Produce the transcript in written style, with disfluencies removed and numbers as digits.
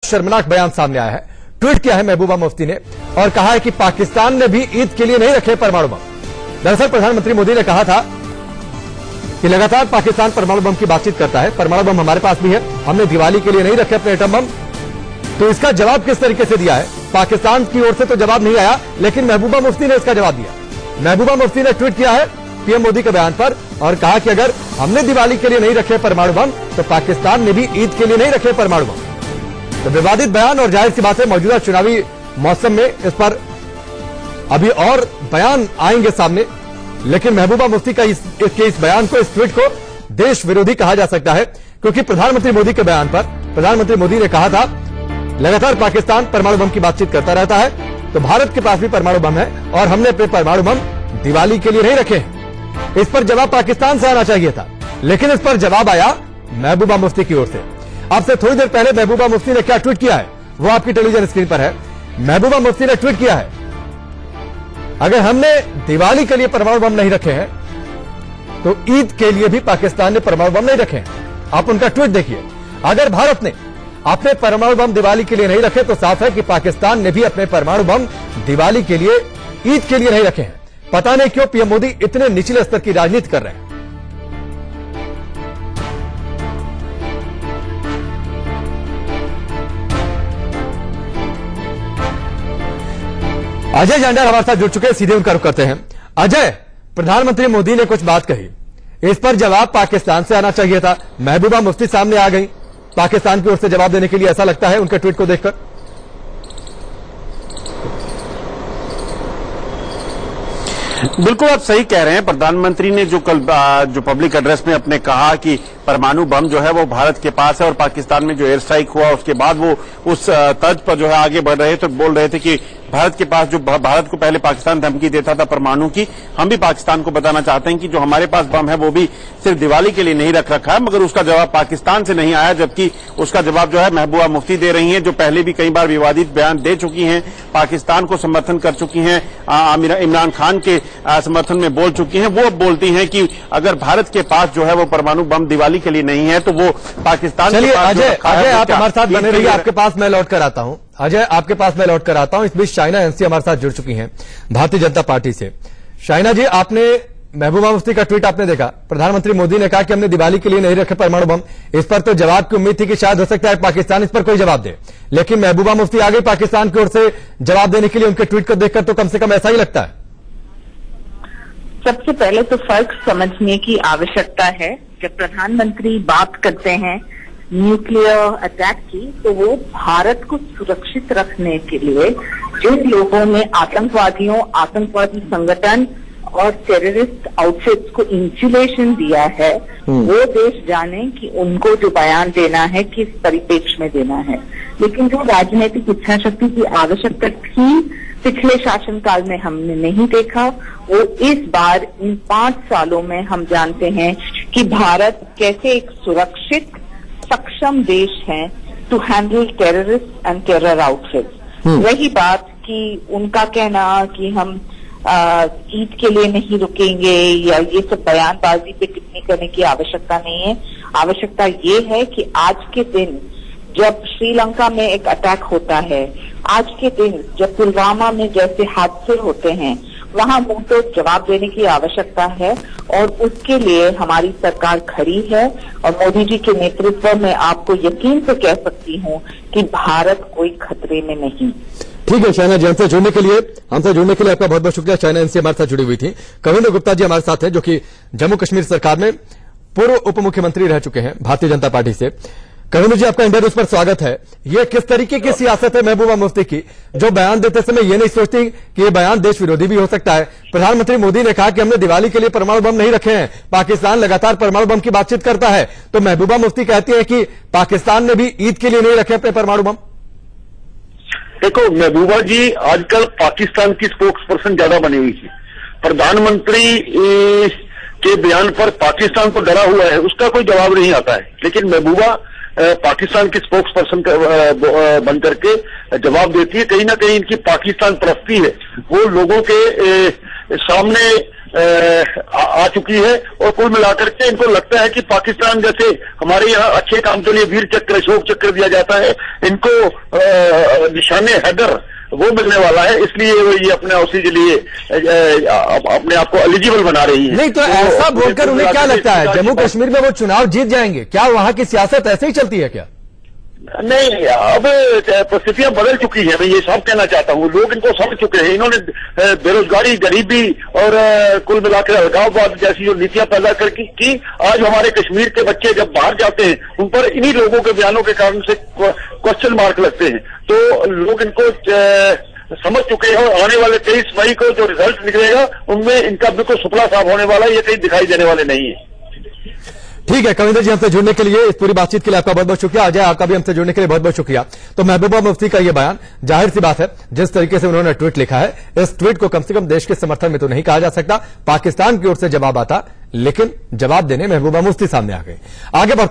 शर्मनाक बयान सामने आया है। ट्वीट किया है महबूबा मुफ्ती ने और कहा है कि पाकिस्तान ने भी ईद के लिए नहीं रखे परमाणु बम। दरअसल प्रधानमंत्री मोदी ने कहा था कि लगातार पाकिस्तान परमाणु बम की बातचीत करता है, परमाणु बम हमारे पास भी है, हमने दिवाली के लिए नहीं रखे अपने एटम बम। तो इसका जवाब किस तरीके से दिया है? पाकिस्तान की ओर से तो जवाब नहीं आया, लेकिन महबूबा मुफ्ती ने इसका जवाब दिया। महबूबा मुफ्ती ने ट्वीट किया है पीएम मोदी के बयान पर और कहा कि अगर हमने दिवाली के लिए नहीं रखे परमाणु बम तो पाकिस्तान ने भी ईद के लिए नहीं रखे परमाणु बम। तो विवादित बयान और जाहिर सी बात है मौजूदा चुनावी मौसम में इस पर अभी और बयान आएंगे सामने, लेकिन महबूबा मुफ्ती का इस बयान को, इस ट्वीट को देश विरोधी कहा जा सकता है, क्योंकि प्रधानमंत्री मोदी के बयान पर प्रधानमंत्री मोदी ने कहा था लगातार पाकिस्तान परमाणु बम की बातचीत करता रहता है, तो भारत के पास भी परमाणु बम है और हमने अपने परमाणु बम दिवाली के लिए नहीं रखे हैं। इस पर जवाब पाकिस्तान से आना चाहिए था, लेकिन इस पर जवाब आया महबूबा मुफ्ती की ओर से। आपसे थोड़ी देर पहले महबूबा मुफ्ती ने क्या ट्वीट किया है वो आपकी टेलीविजन स्क्रीन पर है। महबूबा मुफ्ती ने ट्वीट किया है अगर हमने दिवाली के लिए परमाणु बम नहीं रखे हैं तो ईद के लिए भी पाकिस्तान ने परमाणु बम नहीं रखे हैं। आप उनका ट्वीट देखिए। अगर भारत ने अपने परमाणु बम दिवाली के लिए नहीं रखे तो साफ है कि पाकिस्तान ने भी अपने परमाणु बम दिवाली के लिए, ईद के लिए नहीं रखे हैं। पता नहीं क्यों पीएम मोदी इतने निचले स्तर की राजनीति कर रहे हैं। अजय जांडा हमारे साथ जुड़ चुके हैं, सीधे उनका रुख करते हैं। अजय, प्रधानमंत्री मोदी ने कुछ बात कही, इस पर जवाब पाकिस्तान से आना चाहिए था। महबूबा मुफ्ती सामने आ गई पाकिस्तान की ओर से जवाब देने के लिए, ऐसा लगता है उनके ट्वीट को देखकर। बिल्कुल आप सही कह रहे हैं। प्रधानमंत्री ने जो कल जो पब्लिक एड्रेस में अपने कहा कि परमाणु बम जो है वो भारत के पास है और पाकिस्तान में जो एयर स्ट्राइक हुआ उसके बाद वो उस तर्ज पर जो है आगे बढ़ रहे थे, बोल रहे थे कि भारत के पास, जो भारत को पहले पाकिस्तान धमकी देता था परमाणु की, हम भी पाकिस्तान को बताना चाहते हैं कि जो हमारे पास बम है वो भी सिर्फ दिवाली के लिए नहीं रख रखा है, मगर उसका जवाब पाकिस्तान से नहीं आया, जबकि उसका जवाब जो है महबूबा मुफ्ती दे रही हैं, जो पहले भी कई बार विवादित बयान दे चुकी हैं, पाकिस्तान को समर्थन कर चुकी हैं, इमरान खान के समर्थन में बोल चुकी हैं। वो अब बोलती हैं कि अगर भारत के पास जो है वो परमाणु बम दिवाली के लिए नहीं है तो वो पाकिस्तान के पास। अजय आप हमारे साथ बने रहिए, आपके पास मैं लौट कर आता हूं। अजय आपके पास मैं लौट कर आता हूं। इस बीच शाइना एनसी हमारे साथ जुड़ चुकी हैं भारतीय जनता पार्टी से। शाइना जी, आपने महबूबा मुफ्ती का ट्वीट आपने देखा, प्रधानमंत्री मोदी ने कहा कि हमने दिवाली के लिए नहीं रखे परमाणु बम। इस पर तो जवाब की उम्मीद थी कि शायद हो सकता है पाकिस्तान इस पर कोई जवाब दे, लेकिन महबूबा मुफ्ती आ गई पाकिस्तान की ओर से जवाब देने के लिए। उनके ट्वीट को देखकर तो कम से कम ऐसा ही लगता है। सबसे पहले तो फर्क समझने की आवश्यकता है। जब प्रधानमंत्री बात करते हैं न्यूक्लियर अटैक की, तो वो भारत को सुरक्षित रखने के लिए जिन लोगों ने आतंकवादियों, आतंकवादी संगठन और टेररिस्ट आउटफिट्स को इंसुलेशन दिया है, वो देश जाने कि उनको जो बयान देना है किस परिप्रेक्ष्य में देना है। लेकिन जो राजनीतिक इच्छा शक्ति की आवश्यकता थी पिछले शासनकाल में हमने नहीं देखा, वो इस बार इन 5 सालों में हम जानते हैं कि भारत कैसे एक सुरक्षित सक्षम देश है to handle terrorist and terror outfits. वही बात कि उनका कहना कि हम ईद के लिए नहीं रुकेंगे या ये सब बयानबाजी पे टिप्पणी करने की आवश्यकता नहीं है। आवश्यकता ये है कि आज के दिन जब श्रीलंका में एक अटैक होता है, आज के दिन जब पुलवामा में जैसे हादसे होते हैं, वहां मुंह तो जवाब देने की आवश्यकता है और उसके लिए हमारी सरकार खड़ी है। और मोदी जी के नेतृत्व में आपको यकीन से कह सकती हूं कि भारत कोई खतरे में नहीं। ठीक है शाइना जी, हमसे जुड़ने के लिए आपका बहुत बहुत शुक्रिया। शाइना इनसे हमारे साथ जुड़ी हुई थी। कविंद्र गुप्ता जी हमारे साथ हैं, जो कि जम्मू कश्मीर सरकार में पूर्व उप मुख्यमंत्री रह चुके हैं भारतीय जनता पार्टी से। कविंद्र जी, आपका इंडिया न्यूज पर स्वागत है। ये किस तरीके की सियासत है महबूबा मुफ्ती की, जो बयान देते समय ये नहीं सोचती कि ये बयान देश विरोधी भी हो सकता है। प्रधानमंत्री मोदी ने कहा कि हमने दिवाली के लिए परमाणु बम नहीं रखे हैं, पाकिस्तान लगातार परमाणु बम की बातचीत करता है, तो महबूबा मुफ्ती कहती है कि पाकिस्तान ने भी ईद के लिए नहीं रखे अपने परमाणु बम। देखो महबूबा जी आजकल पाकिस्तान की स्पोक्स पर्सन ज्यादा बनी हुई थी। प्रधानमंत्री के बयान पर पाकिस्तान तो डरा हुआ है, उसका कोई जवाब नहीं आता है, लेकिन महबूबा पाकिस्तान की स्पोक्स पर्सन बन करके जवाब देती है। कहीं ना कहीं इनकी पाकिस्तान परस्ती है, वो लोगों के सामने आ चुकी है। और कुल मिलाकर के इनको लगता है कि पाकिस्तान जैसे हमारे यहाँ अच्छे काम के लिए वीर चक्र, अशोक चक्र दिया जाता है, इनको निशाने हैदर वो मिलने वाला है, इसलिए वो ये अपने उसी के लिए अपने आप को एलिजिबल बना रही है। नहीं तो ऐसा बोलकर उन्हें क्या लगता है जम्मू कश्मीर में वो चुनाव जीत जाएंगे? क्या वहां की सियासत ऐसे ही चलती है क्या? नहीं, अब परिस्थितियां बदल चुकी है, मैं ये सब कहना चाहता हूँ। लोग इनको समझ चुके हैं। इन्होंने बेरोजगारी, गरीबी और कुल मिलाकर अलगाववाद जैसी जो नीतियां पैदा की आज हमारे कश्मीर के बच्चे जब बाहर जाते हैं उन पर इन्हीं लोगों के बयानों के कारण से क्वेश्चन मार्क लगते हैं। तो लोग इनको समझ चुके हैं और आने वाले 23 मई को जो रिजल्ट निकलेगा उनमें इनका बिल्कुल सुपला साफ होने वाला है, ये कहीं दिखाई देने वाले नहीं है। ठीक है कविंदर जी, हमसे जुड़ने के लिए, इस पूरी बातचीत के लिए आपका बहुत बहुत शुक्रिया। अजय, आपका भी हमसे जुड़ने के लिए बहुत बहुत शुक्रिया। तो महबूबा मुफ्ती का यह बयान, जाहिर सी बात है जिस तरीके से उन्होंने ट्वीट लिखा है, इस ट्वीट को कम से कम देश के समर्थन में तो नहीं कहा जा सकता। पाकिस्तान की ओर से जवाब आता, लेकिन जवाब देने महबूबा मुफ्ती सामने आ गए। आगे बढ़ते